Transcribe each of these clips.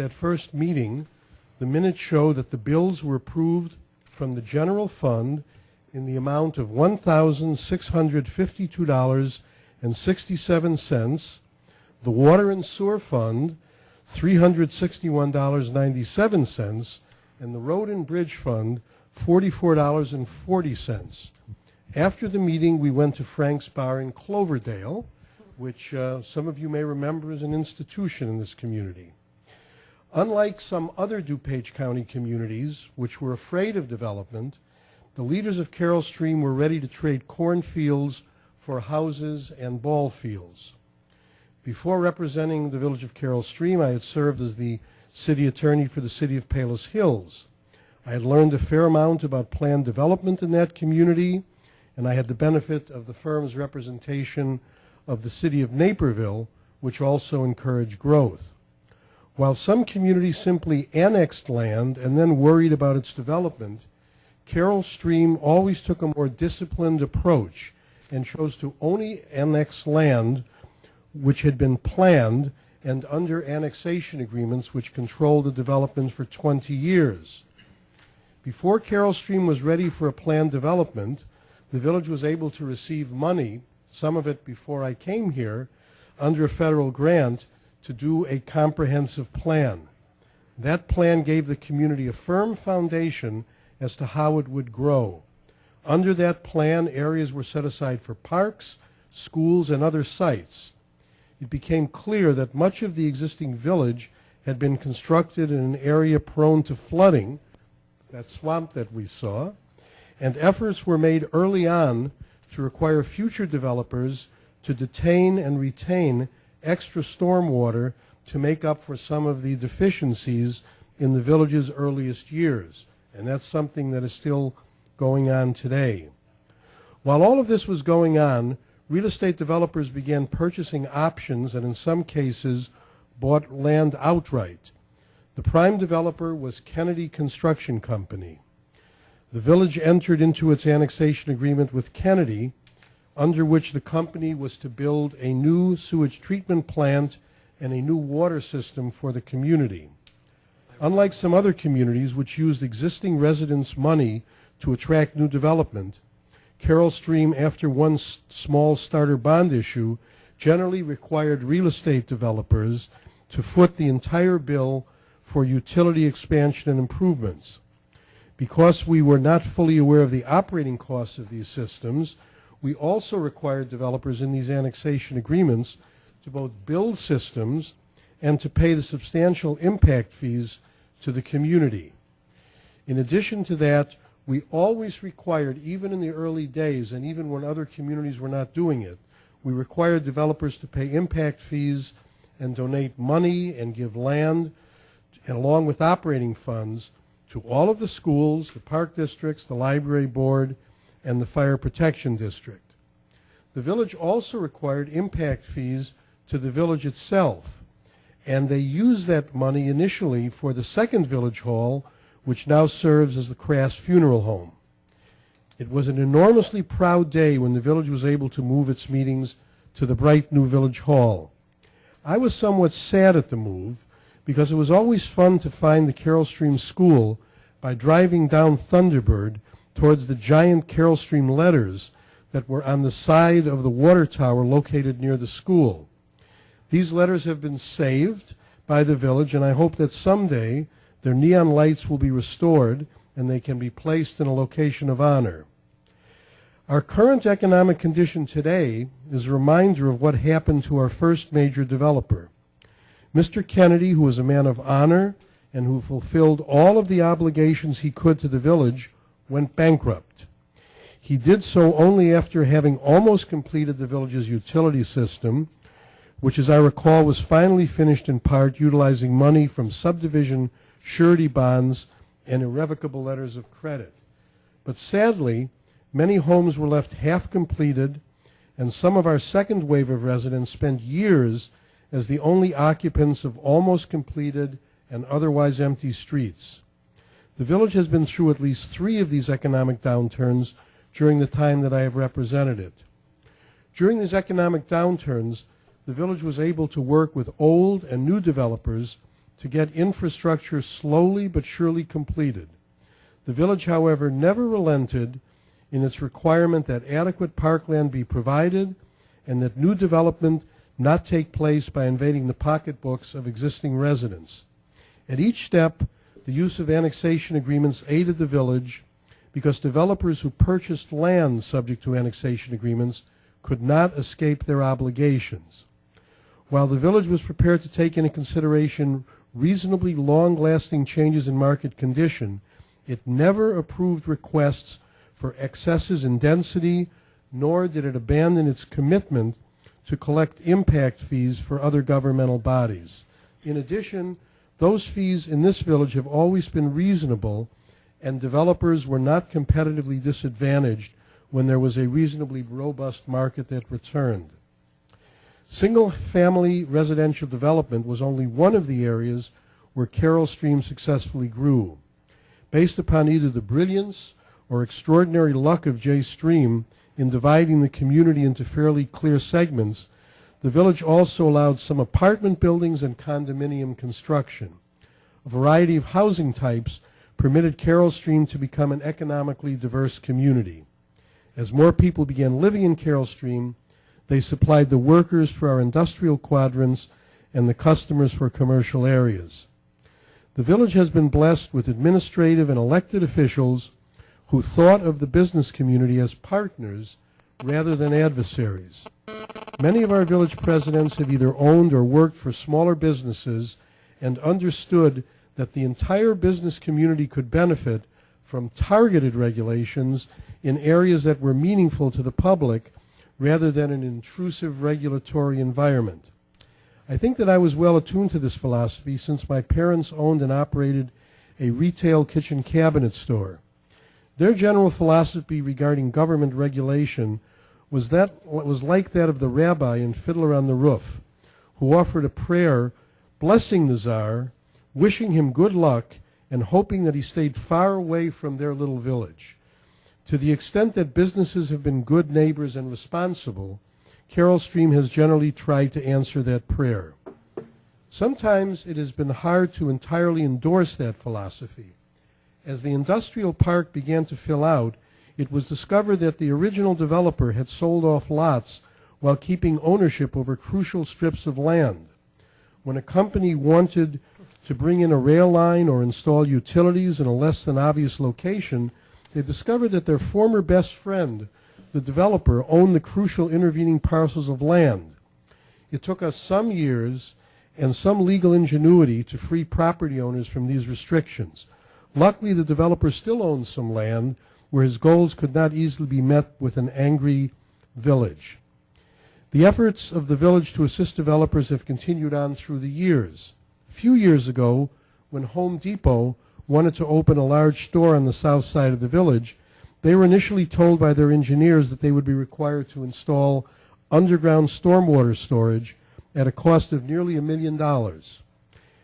that first meeting, the minutes show that the bills were approved from the general fund in the amount of $1,652.67, the water and sewer fund $361.97, and the road and bridge fund $44.40. After the meeting, we went to Frank's Bar in Cloverdale, which some of you may remember is an institution in this community. Unlike some other DuPage County communities, which were afraid of development, the leaders of Carroll Stream were ready to trade cornfields for houses and ball fields. Before representing the village of Carroll Stream, I had served as the city attorney for the city of Palos Hills. I had learned a fair amount about planned development in that community, and I had the benefit of the firm's representation of the city of Naperville, which also encouraged growth. While some communities simply annexed land and then worried about its development, Carroll Stream always took a more disciplined approach and chose to only annex land which had been planned and under annexation agreements which controlled the development for 20 years. Before Carroll Stream was ready for a planned development, the village was able to receive money, some of it before I came here, under a federal grant to do a comprehensive plan. That plan gave the community a firm foundation as to how it would grow. Under that plan, areas were set aside for parks, schools, and other sites. It became clear that much of the existing village had been constructed in an area prone to flooding, that swamp that we saw, and efforts were made early on to require future developers to detain and retain extra stormwater to make up for some of the deficiencies in the village's earliest years. And that's something that is still going on today. While all of this was going on, real estate developers began purchasing options and in some cases bought land outright. The prime developer was Kennedy Construction Company. The village entered into its annexation agreement with Kennedy, under which the company was to build a new sewage treatment plant and a new water system for the community. Unlike some other communities which used existing residents' money to attract new development, Carroll Stream, after one small starter bond issue, generally required real estate developers to foot the entire bill for utility expansion and improvements. Because we were not fully aware of the operating costs of these systems, we also required developers in these annexation agreements to both build systems and to pay the substantial impact fees to the community. In addition to that, we always required, even in the early days and even when other communities were not doing it, we required developers to pay impact fees and donate money and give land, and along with operating funds, to all of the schools, the park districts, the library board, and the fire protection district. The village also required impact fees to the village itself, and they used that money initially for the second village hall, which now serves as the Crass Funeral Home. It was an enormously proud day when the village was able to move its meetings to the bright new village hall. I was somewhat sad at the move because it was always fun to find the Carroll Stream School by driving down Thunderbird towards the giant Carroll Stream letters that were on the side of the water tower located near the school. These letters have been saved by the village, and I hope that someday their neon lights will be restored and they can be placed in a location of honor. Our current economic condition today is a reminder of what happened to our first major developer. Mr. Kennedy, who was a man of honor and who fulfilled all of the obligations he could to the village, went bankrupt. He did so only after having almost completed the village's utility system, which, as I recall, was finally finished in part utilizing money from subdivision surety bonds and irrevocable letters of credit. But sadly, many homes were left half completed, and some of our second wave of residents spent years as the only occupants of almost completed and otherwise empty streets. The village has been through at least 3 of these economic downturns during the time that I have represented it. During these economic downturns, the village was able to work with old and new developers to get infrastructure slowly but surely completed. The village, however, never relented in its requirement that adequate parkland be provided and that new development not take place by invading the pocketbooks of existing residents. At each step, the use of annexation agreements aided the village because developers who purchased land subject to annexation agreements could not escape their obligations. While the village was prepared to take into consideration reasonably long-lasting changes in market condition, it never approved requests for excesses in density, nor did it abandon its commitment to collect impact fees for other governmental bodies. In addition, those fees in this village have always been reasonable, and developers were not competitively disadvantaged when there was a reasonably robust market that returned. Single-family residential development was only one of the areas where Carroll Stream successfully grew. Based upon either the brilliance or extraordinary luck of J Stream in dividing the community into fairly clear segments, the village also allowed some apartment buildings and condominium construction. A variety of housing types permitted Carroll Stream to become an economically diverse community. As more people began living in Carroll Stream, they supplied the workers for our industrial quadrants and the customers for commercial areas. The village has been blessed with administrative and elected officials who thought of the business community as partners rather than adversaries. Many of our village presidents have either owned or worked for smaller businesses and understood that the entire business community could benefit from targeted regulations in areas that were meaningful to the public rather than an intrusive regulatory environment. I think that I was well attuned to this philosophy since my parents owned and operated a retail kitchen cabinet store. Their general philosophy regarding government regulation was like that of the rabbi in Fiddler on the Roof, who offered a prayer blessing the czar, wishing him good luck, and hoping that he stayed far away from their little village. To the extent that businesses have been good neighbors and responsible, Carroll Stream has generally tried to answer that prayer. Sometimes it has been hard to entirely endorse that philosophy. As the industrial park began to fill out, it was discovered that the original developer had sold off lots while keeping ownership over crucial strips of land. When a company wanted to bring in a rail line or install utilities in a less than obvious location, they discovered that their former best friend, the developer, owned the crucial intervening parcels of land. It took us some years and some legal ingenuity to free property owners from these restrictions. Luckily, the developer still owns some land where his goals could not easily be met with an angry village. The efforts of the village to assist developers have continued on through the years. A few years ago, when Home Depot wanted to open a large store on the south side of the village, they were initially told by their engineers that they would be required to install underground stormwater storage at a cost of nearly $1 million.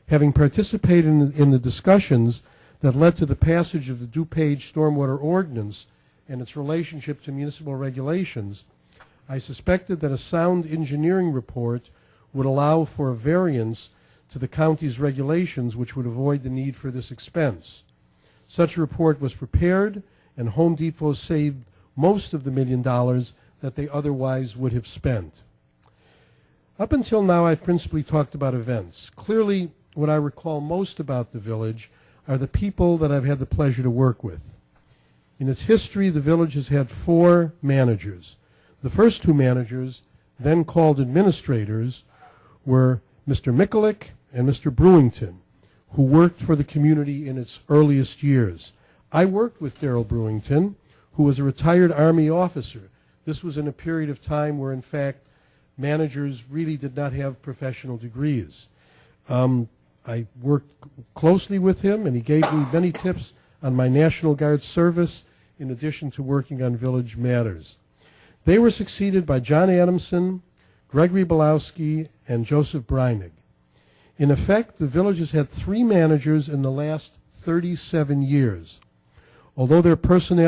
Having participated in the discussions that led to the passage of the DuPage Stormwater Ordinance and its relationship to municipal regulations, I suspected that a sound engineering report would allow for a variance to the county's regulations which would avoid the need for this expense. Such a report was prepared, and Home Depot saved most of the $1 million that they otherwise would have spent. Up until now, I've principally talked about events. Clearly, what I recall most about the village are the people that I've had the pleasure to work with. In its history, the village has had 4 managers. The first 2 managers, then called administrators, were Mr. Mikulik and Mr. Brewington, who worked for the community in its earliest years. I worked with Darrell Brewington, who was a retired Army officer. This was in a period of time where, in fact, managers really did not have professional degrees. I worked closely with him, and he gave me many tips on my National Guard service, in addition to working on village matters. They were succeeded by John Adamson, Gregory Belowski, and Joseph Breinig. In effect, the village has had 3 managers in the last 37 years. Although their personnel